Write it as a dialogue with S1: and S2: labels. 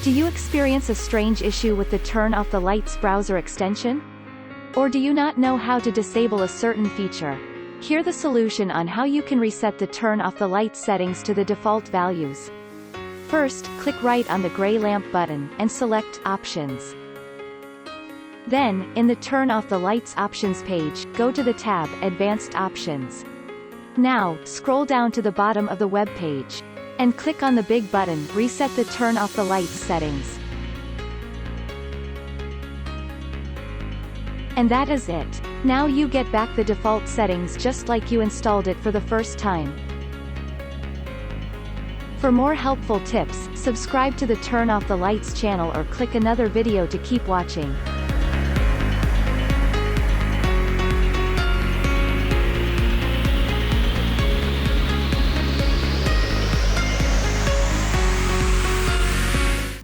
S1: Do you experience a strange issue with the Turn Off the Lights browser extension? Or do you not know how to disable a certain feature? Here's the solution on how you can reset the Turn Off the Lights settings to the default values. First, click right on the gray lamp button, and select Options. Then, in the Turn Off the Lights options page, go to the tab Advanced Options. Now, scroll down to the bottom of the web page. And click on the big button, Reset the Turn Off the Lights settings. And that is it. Now you get back the default settings just like you installed it for the first time. For more helpful tips, subscribe to the Turn Off the Lights channel or click another video to keep watching.